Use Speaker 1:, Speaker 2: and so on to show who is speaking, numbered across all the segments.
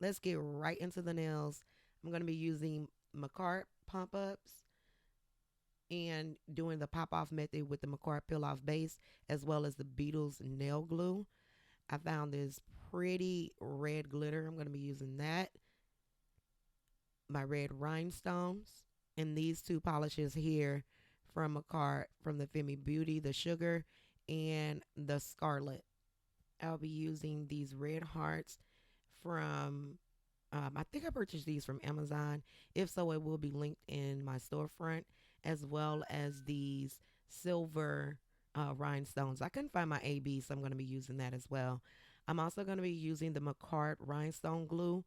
Speaker 1: let's get right into the nails. I'm going to be using Makartt pump ups and doing the pop off method with the Makartt peel off base as well as the Beetles nail glue. I found this pretty red glitter. I'm going to be using that, my red rhinestones, and these two polishes here from Makartt from the Femi Beauty, the sugar and the scarlet. I'll be using these red hearts from I think I purchased these from Amazon. If so, it will be linked in my storefront, as well as these silver rhinestones. I couldn't find my AB, so I'm going to be using that as well. I'm also going to be using the Makartt rhinestone glue.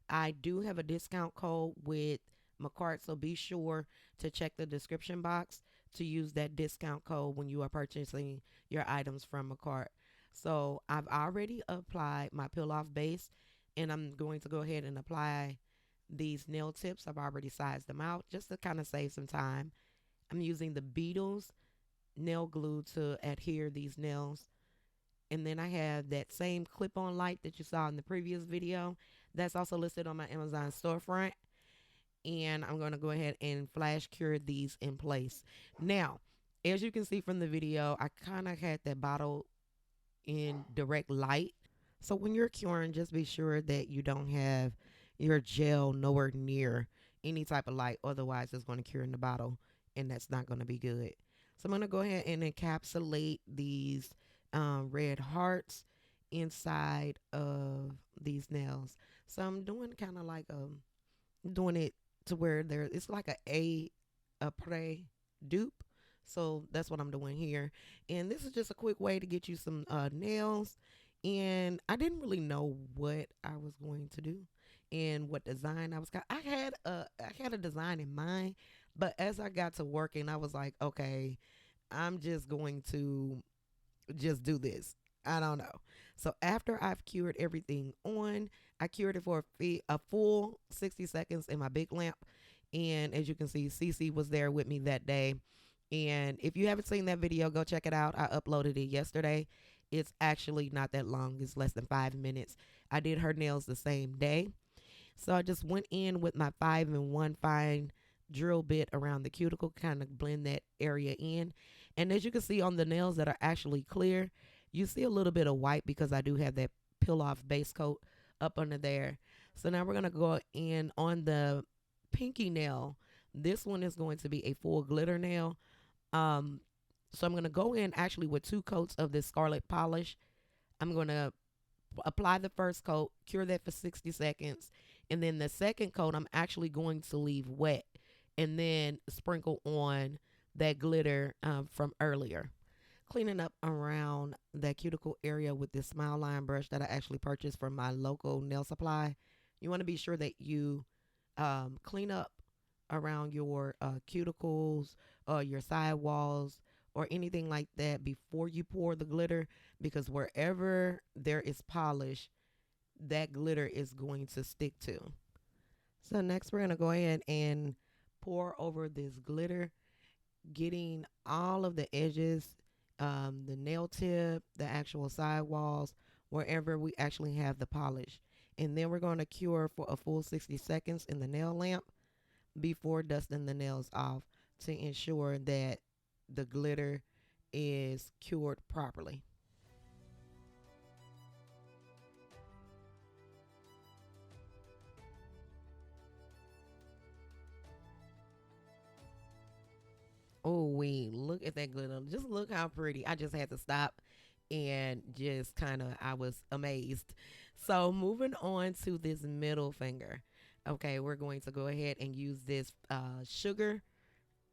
Speaker 1: I do have a discount code with Makartt, so be sure to check the description box to use that discount code when you are purchasing your items from Makartt. So I've already applied my peel off base, and I'm going to go ahead and apply these nail tips. I've already sized them out just to kind of save some time. I'm using the Beetles nail glue to adhere these nails. And then I have that same clip on light that you saw in the previous video. That's also listed on my Amazon storefront. And I'm going to go ahead and flash cure these in place. Now, as you can see from the video, I kind of had that bottle in direct light. So when you're curing, just be sure that you don't have your gel nowhere near any type of light. Otherwise, it's going to cure in the bottle, and that's not going to be good. So I'm going to go ahead and encapsulate these red hearts inside of these nails. So I'm doing kind of like doing it to where there it's like a Apre dupe. So that's what I'm doing here. And this is just a quick way to get you some nails. And I didn't really know what I was going to do and what design I was got. I had a design in mind, but as I got to working, I was like, okay, I'm just going to just do this. I don't know. So after I've cured everything on, I cured it for a full 60 seconds in my big lamp. And as you can see, Cece was there with me that day. And if you haven't seen that video, go check it out. I uploaded it yesterday. It's actually not that long, it's less than 5 minutes. I did her nails the same day. So I just went in with my 5-in-1 fine drill bit around the cuticle, kind of blend that area in. And as you can see on the nails that are actually clear, you see a little bit of white because I do have that peel off base coat up under there. So now we're going to go in on the pinky nail. This one is going to be a full glitter nail. Um, so I'm going to go in actually with 2 coats of this scarlet polish. I'm going to apply the first coat, cure that for 60 seconds. And then the second coat, I'm actually going to leave wet and then sprinkle on that glitter from earlier. Cleaning up around that cuticle area with this smile line brush that I actually purchased from my local nail supply. You want to be sure that you clean up around your cuticles or your side walls or anything like that before you pour the glitter, because wherever there is polish, that glitter is going to stick to. So next we're going to go ahead and pour over this glitter, getting all of the edges, the nail tip, the actual side walls, wherever we actually have the polish. And then we're going to cure for a full 60 seconds in the nail lamp before dusting the nails off to ensure that the glitter is cured properly. Oh, wait, look at that glitter. Just look how pretty. I just had to stop and just kind of, I was amazed. So, moving on to this middle finger. Okay, we're going to go ahead and use this sugar.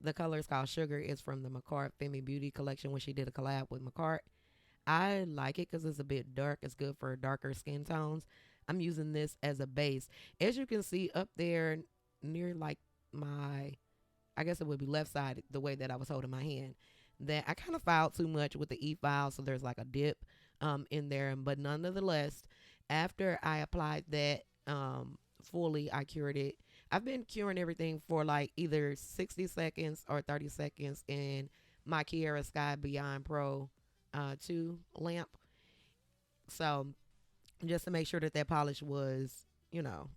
Speaker 1: The color is called Sugar. It's from the Makartt Femi Beauty collection when she did a collab with Makartt. I like it because it's a bit dark. It's good for darker skin tones. I'm using this as a base. As you can see up there near like my, I guess it would be left side, the way that I was holding my hand, that I kind of filed too much with the e-file. So there's like a dip in there. But nonetheless, after I applied that fully, I cured it. I've been curing everything for like either 60 seconds or 30 seconds in my Kiara Sky Beyond Pro 2 lamp. So just to make sure that that polish was you know,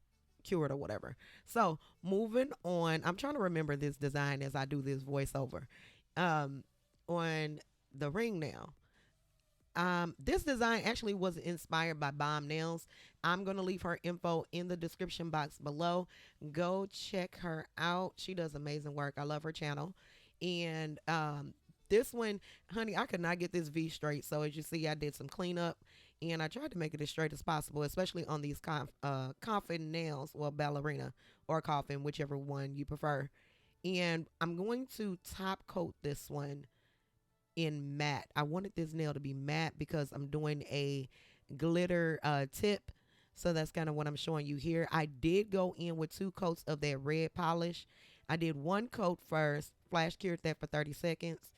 Speaker 1: cured or whatever. So moving on, I'm trying to remember this design as I do this voiceover. Um, on the ring nail. This design actually was inspired by Bomb Nails. I'm going to leave her info in the description box below. Go check her out. She does amazing work. I love her channel. And this one, honey, I could not get this V straight. So as you see, I did some cleanup and I tried to make it as straight as possible, especially on these coffin nails, well, ballerina or coffin, whichever one you prefer. And I'm going to top coat this one in matte. I wanted this nail to be matte because I'm doing a glitter tip. So that's kind of what I'm showing you here. I did go in with 2 coats of that red polish. I did 1 coat first, flash cured that for 30 seconds,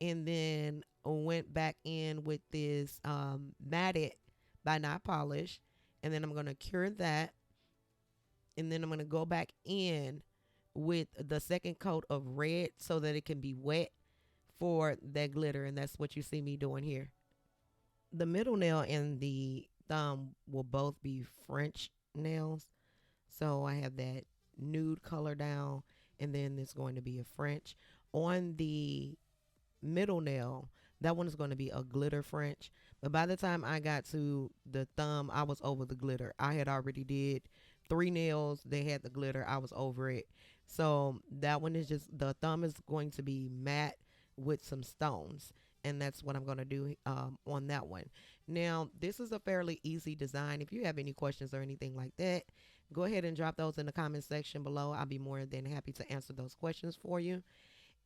Speaker 1: and then went back in with this matted by not polish. And then I'm going to cure that. And then I'm going to go back in with the second coat of red so that it can be wet for that glitter, and that's what you see me doing here. The middle nail and the thumb will both be French nails. So I have that nude color down, and then it's going to be a French. On the middle nail, that one is going to be a glitter French. But by the time I got to the thumb, I was over the glitter. I had already did 3 nails. They had the glitter. I was over it. So that one is just, the thumb is going to be matte with some stones, and that's what I'm going to do on that one. Now this is a fairly easy design. If you have any questions or anything like that, go ahead and drop those in the comment section below. I'll be more than happy to answer those questions for you.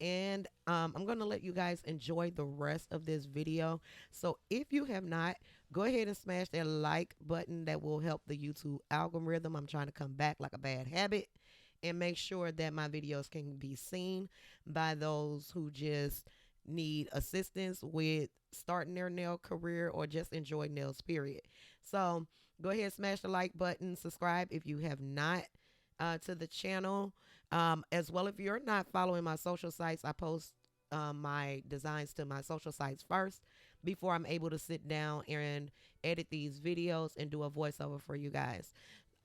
Speaker 1: And I'm going to let you guys enjoy the rest of this video. So if you have not, go ahead and smash that like button. That will help the YouTube algorithm. I'm trying to come back like a bad habit and make sure that my videos can be seen by those who just need assistance with starting their nail career or just enjoy nails, period. So go ahead, smash the like button, subscribe if you have not to the channel. As well, if you're not following my social sites, I post my designs to my social sites first before I'm able to sit down and edit these videos and do a voiceover for you guys.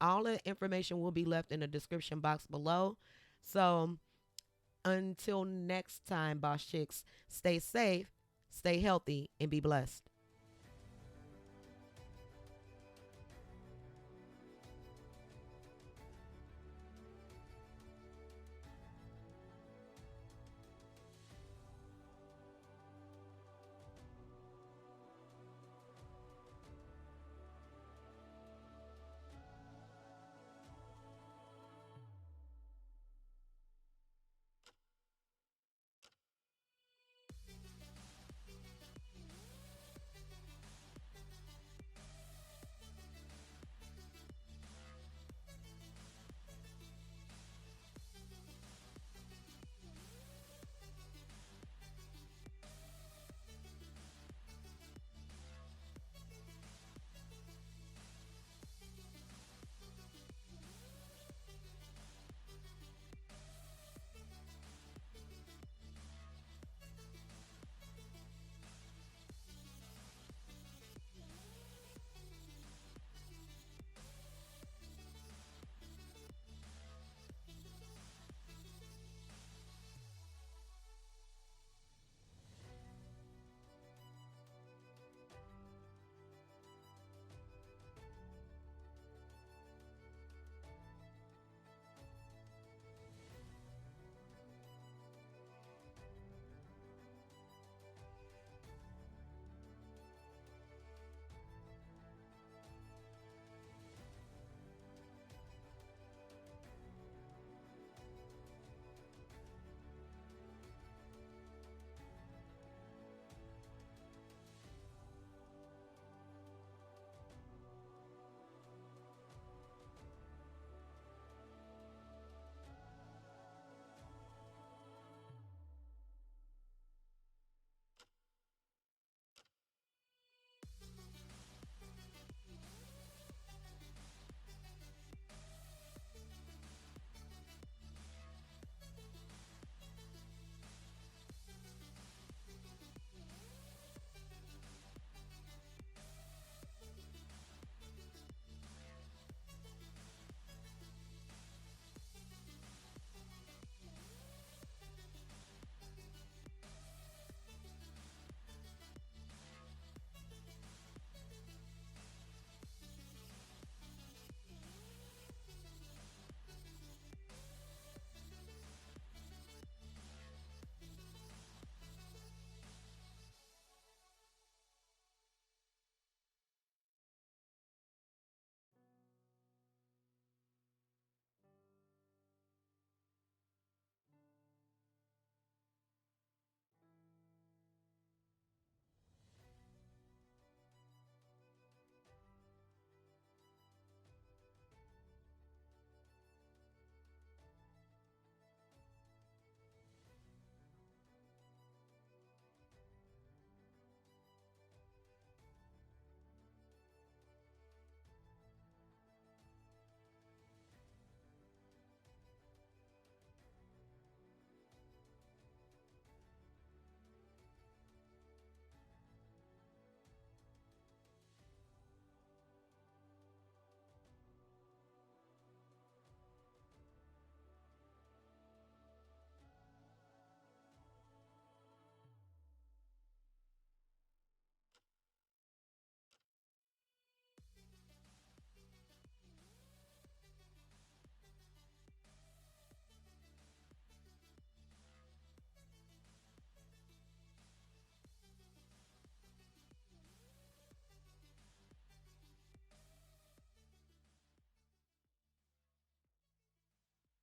Speaker 1: All the information will be left in the description box below. So until next time, boss chicks, stay safe, stay healthy, and be blessed.